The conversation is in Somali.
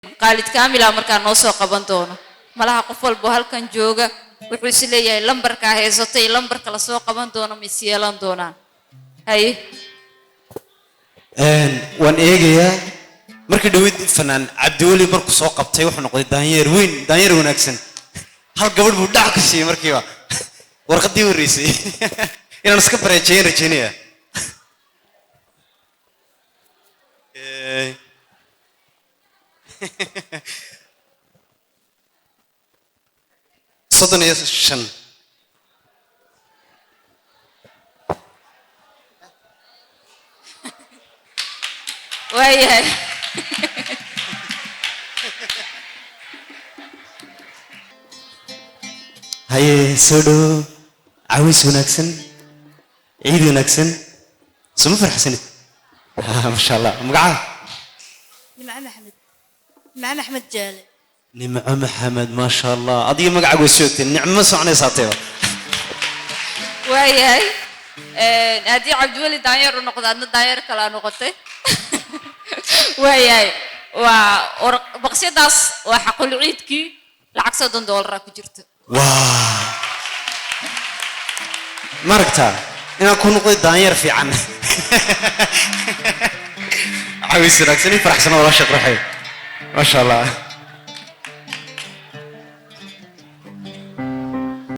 qaalid kaamila markaan noo soo qaban doono malaha qof walba halkan jooga wuxuu is leeyahay lambarka heesatay lambarka la soo qaban doono mis yeelan doonaan hay waan eegayaa markii dhawid fanaan Cabdiwali markuu soo qabtay wuxuu noqday daanyeer wanaagsan hal gabadh buu dhac ka siiyay markiiba warqadii wareysay inaan iska bareejeyn rajeynaya صدني يا شن وياي هاي سودو عويس ونكسن عيد ونكسن سمو فرح سنة ما شاء الله مقعد نعم أحمد جالي نعم محمد ما شاء الله أضي مقعد وسوتي النعمة صعني ساطيرة وياي هذه عبدولي داير ونقطة داير كلا نقطة وياي وبقصي داس وحقول عيدكي العكس $1 كجرت مركتا أنا أكون قد داير في عنه عاوز سنة فرح سنة ولا شكر حي ما شاء الله